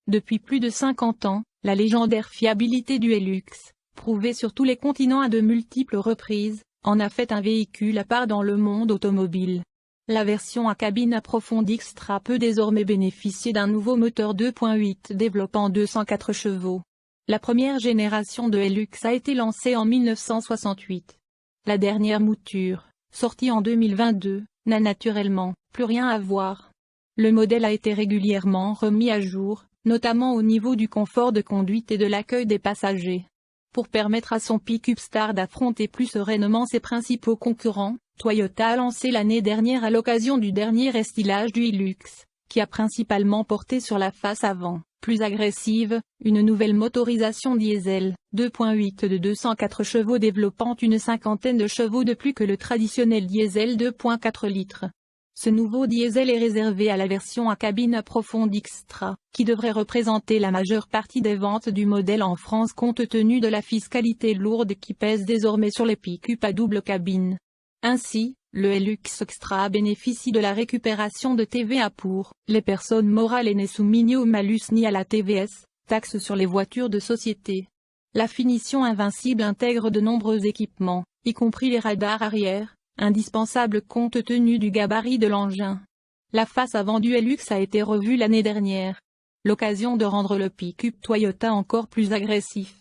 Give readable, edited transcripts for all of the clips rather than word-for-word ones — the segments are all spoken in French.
Depuis plus de 50 ans, la légendaire fiabilité du Hilux, prouvée sur tous les continents à de multiples reprises, en a fait un véhicule à part dans le monde automobile. La version à cabine approfondie Extra peut désormais bénéficier d'un nouveau moteur 2.8 développant 204 chevaux. La première génération de Hilux a été lancée en 1968. La dernière mouture, sortie en 2022, n'a naturellement plus rien à voir. Le modèle a été régulièrement remis à jour, notamment au niveau du confort de conduite et de l'accueil des passagers. Pour permettre à son pick-up star d'affronter plus sereinement ses principaux concurrents, Toyota a lancé l'année dernière à l'occasion du dernier restylage du Hilux, qui a principalement porté sur la face avant, plus agressive, une nouvelle motorisation diesel, 2.8 de 204 chevaux développant une cinquantaine de chevaux de plus que le traditionnel diesel 2.4 litres. Ce nouveau diesel est réservé à la version à cabine approfondie Extra, qui devrait représenter la majeure partie des ventes du modèle en France compte tenu de la fiscalité lourde qui pèse désormais sur les pick-up à double cabine. Ainsi, le Hilux Extra bénéficie de la récupération de TVA pour les personnes morales et n'est soumis ni au malus ni à la TVS, taxe sur les voitures de société. La finition invincible intègre de nombreux équipements, y compris les radars arrière, indispensable compte tenu du gabarit de l'engin. La face avant du Hilux a été revue l'année dernière. L'occasion de rendre le pick-up Toyota encore plus agressif.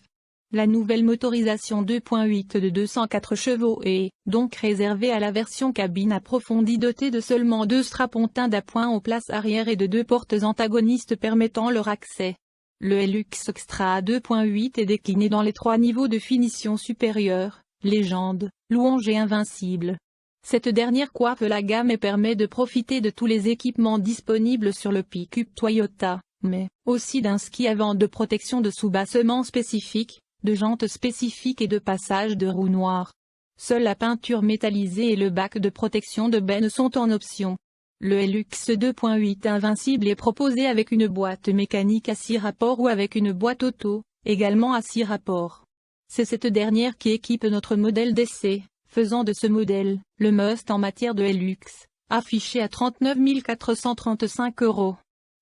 La nouvelle motorisation 2.8 de 204 chevaux est donc réservée à la version cabine approfondie dotée de seulement 2 strapontins d'appoint aux places arrière et de 2 portes antagonistes permettant leur accès. Le Hilux Extra 2.8 est décliné dans les 3 niveaux de finition supérieure, légende, louange et invincible. Cette dernière coiffe la gamme et permet de profiter de tous les équipements disponibles sur le pick-up Toyota, mais aussi d'un ski avant de protection de sous-bassement spécifique, de jantes spécifiques et de passage de roues noires. Seule la peinture métallisée et le bac de protection de benne sont en option. Le Hilux 2.8 Invincible est proposé avec une boîte mécanique à 6 rapports ou avec une boîte auto, également à 6 rapports. C'est cette dernière qui équipe notre modèle d'essai, faisant de ce modèle, le must en matière de Hilux, affiché à 39 435 €.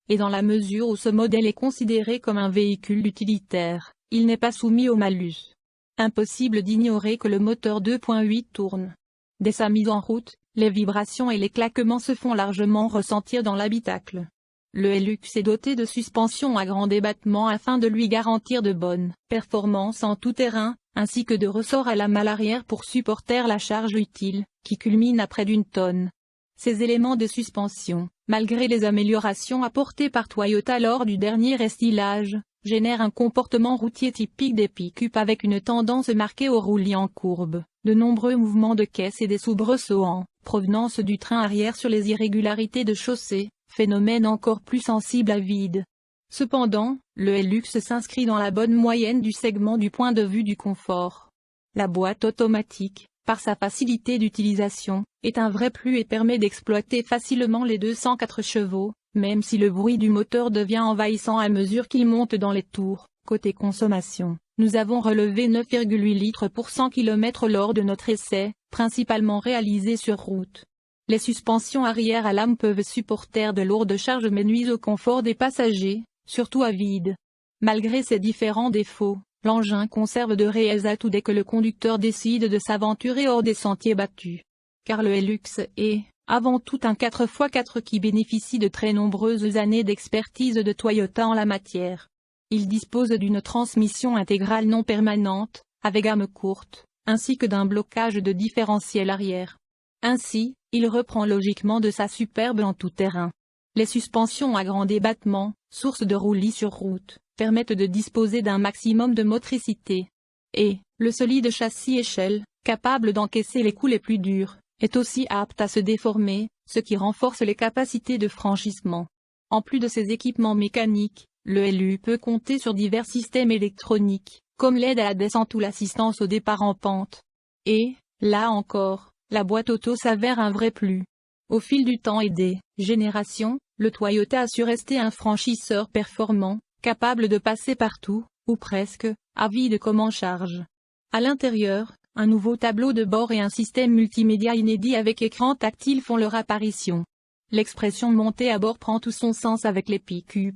Et dans la mesure où ce modèle est considéré comme un véhicule utilitaire, il n'est pas soumis au malus. Impossible d'ignorer que le moteur 2.8 tourne. Dès sa mise en route, les vibrations et les claquements se font largement ressentir dans l'habitacle. Le Hilux est doté de suspensions à grand débattement afin de lui garantir de bonnes performances en tout terrain, ainsi que de ressorts à la malle arrière pour supporter la charge utile, qui culmine à près d'1 tonne. Ces éléments de suspension, malgré les améliorations apportées par Toyota lors du dernier restylage, génèrent un comportement routier typique des pick-up avec une tendance marquée au roulis en courbe, de nombreux mouvements de caisse et des soubresauts en provenance du train arrière sur les irrégularités de chaussée, phénomène encore plus sensible à vide. Cependant, le Hilux s'inscrit dans la bonne moyenne du segment du point de vue du confort. La boîte automatique, par sa facilité d'utilisation, est un vrai plus et permet d'exploiter facilement les 204 chevaux, même si le bruit du moteur devient envahissant à mesure qu'il monte dans les tours. Côté consommation, nous avons relevé 9,8 litres pour 100 km lors de notre essai, principalement réalisé sur route. Les suspensions arrière à lame peuvent supporter de lourdes charges mais nuisent au confort des passagers, surtout à vide. Malgré ces différents défauts, l'engin conserve de réels atouts dès que le conducteur décide de s'aventurer hors des sentiers battus. Car le Hilux est, avant tout, un 4x4 qui bénéficie de très nombreuses années d'expertise de Toyota en la matière. Il dispose d'une transmission intégrale non permanente, avec gamme courte, ainsi que d'un blocage de différentiel arrière. Ainsi, il reprend logiquement de sa superbe en tout terrain. Les suspensions à grand débattement, source de roulis sur route, permettent de disposer d'un maximum de motricité. Et, le solide châssis échelle, capable d'encaisser les coups les plus durs, est aussi apte à se déformer, ce qui renforce les capacités de franchissement. En plus de ces équipements mécaniques, le LU peut compter sur divers systèmes électroniques, comme l'aide à la descente ou l'assistance au départ en pente. Et, là encore, la boîte auto s'avère un vrai plus. Au fil du temps et des générations, le Toyota a su rester un franchisseur performant, capable de passer partout, ou presque, à vide comme en charge. À l'intérieur, un nouveau tableau de bord et un système multimédia inédit avec écran tactile font leur apparition. L'expression montée à bord prend tout son sens avec les pick-up.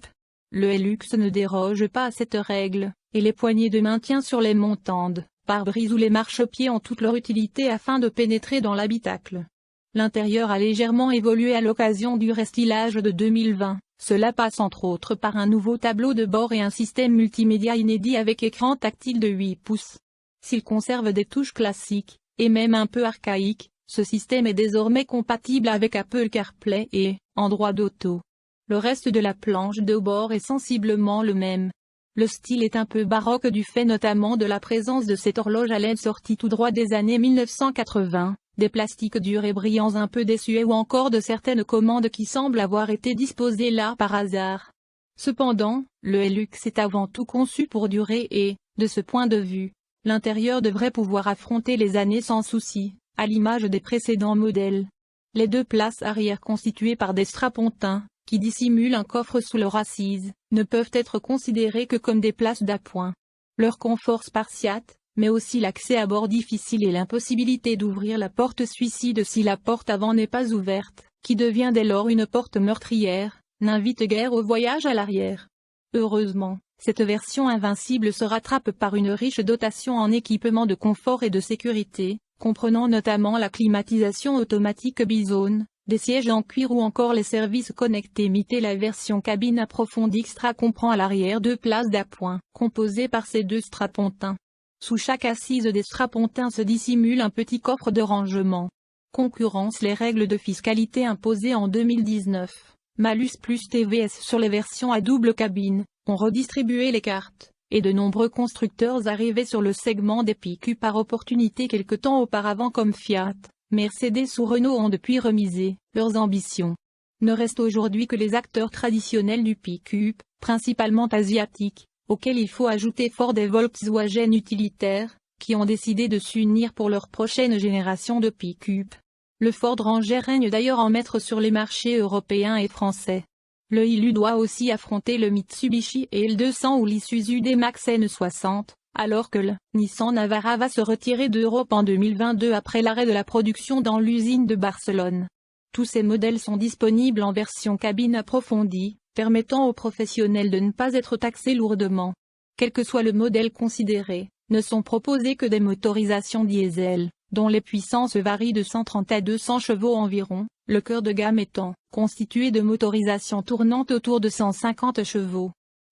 le Hilux ne déroge pas à cette règle, et les poignées de maintien sur les montantes, pare-brise ou les marchepieds ont toute leur utilité afin de pénétrer dans l'habitacle. L'intérieur a légèrement évolué à l'occasion du restylage de 2020, cela passe entre autres par un nouveau tableau de bord et un système multimédia inédit avec écran tactile de 8 pouces. S'il conserve des touches classiques, et même un peu archaïques, ce système est désormais compatible avec Apple CarPlay et Android Auto. Le reste de la planche de bord est sensiblement le même. Le style est un peu baroque du fait notamment de la présence de cette horloge à LED sortie tout droit des années 1980, des plastiques durs et brillants un peu désuets ou encore de certaines commandes qui semblent avoir été disposées là par hasard. Cependant, le Hilux est avant tout conçu pour durer et, de ce point de vue, l'intérieur devrait pouvoir affronter les années sans souci, à l'image des précédents modèles. Les deux places arrière constituées par des strapontins, qui dissimulent un coffre sous leur assise, ne peuvent être considérées que comme des places d'appoint. Leur confort spartiate, mais aussi l'accès à bord difficile et l'impossibilité d'ouvrir la porte suicide si la porte avant n'est pas ouverte, qui devient dès lors une porte meurtrière, n'invite guère au voyage à l'arrière. Heureusement, cette version invincible se rattrape par une riche dotation en équipements de confort et de sécurité, comprenant notamment la climatisation automatique bizone, des sièges en cuir ou encore les services connectés MIT. La version cabine approfondie Extra comprend à l'arrière deux places d'appoint, composées par ces deux strapontins. Sous chaque assise des strapontins se dissimule un petit coffre de rangement. Concurrence. Les règles de fiscalité imposées en 2019, Malus plus TVS sur les versions à double cabine, ont redistribué les cartes, et de nombreux constructeurs arrivés sur le segment des pick-up par opportunité quelque temps auparavant comme Fiat, Mercedes ou Renault ont depuis remisé leurs ambitions. Ne restent aujourd'hui que les acteurs traditionnels du pick-up, principalement asiatiques, auxquels il faut ajouter Ford et Volkswagen utilitaires, qui ont décidé de s'unir pour leur prochaine génération de pick-up. Le Ford Ranger règne d'ailleurs en maître sur les marchés européens et français. Le Hilux doit aussi affronter le Mitsubishi L200 ou l'Isuzu D-Max N60, alors que le Nissan Navara va se retirer d'Europe en 2022 après l'arrêt de la production dans l'usine de Barcelone. Tous ces modèles sont disponibles en version cabine approfondie, permettant aux professionnels de ne pas être taxés lourdement. Quel que soit le modèle considéré, ne sont proposées que des motorisations diesel, dont les puissances varient de 130 à 200 chevaux environ, le cœur de gamme étant constitué de motorisations tournantes autour de 150 chevaux.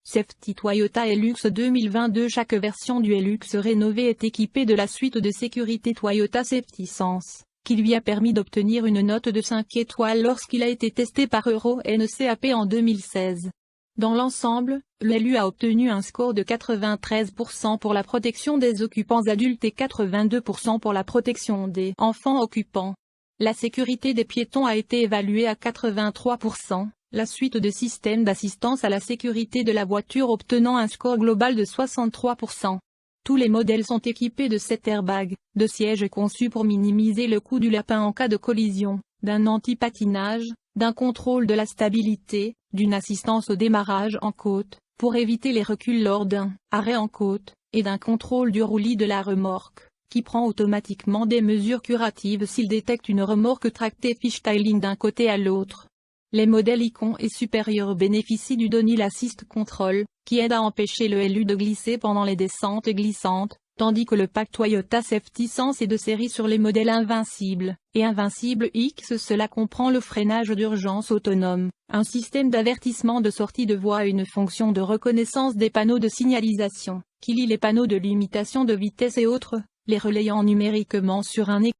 Safety Toyota Hilux 2022. Chaque version du Hilux rénové est équipée de la suite de sécurité Toyota Safety Sense, qui lui a permis d'obtenir une note de 5 étoiles lorsqu'il a été testé par Euro NCAP en 2016. Dans l'ensemble, le Hilux a obtenu un score de 93% pour la protection des occupants adultes et 82% pour la protection des enfants occupants. La sécurité des piétons a été évaluée à 83%, la suite de systèmes d'assistance à la sécurité de la voiture obtenant un score global de 63%. Tous les modèles sont équipés de 7 airbags, de sièges conçus pour minimiser le coup du lapin en cas de collision, d'un anti-patinage, d'un contrôle de la stabilité, d'une assistance au démarrage en côte, pour éviter les reculs lors d'un arrêt en côte, et d'un contrôle du roulis de la remorque, qui prend automatiquement des mesures curatives s'il détecte une remorque tractée fishtailing d'un côté à l'autre. Les modèles Icon et supérieurs bénéficient du Downhill Assist Control, qui aide à empêcher le Hilux de glisser pendant les descentes glissantes, tandis que le pack Toyota Safety Sense est de série sur les modèles Invincible et Invincible X. Cela comprend le freinage d'urgence autonome, un système d'avertissement de sortie de voie et une fonction de reconnaissance des panneaux de signalisation, qui lie les panneaux de limitation de vitesse et autres, les relayant numériquement sur un écran.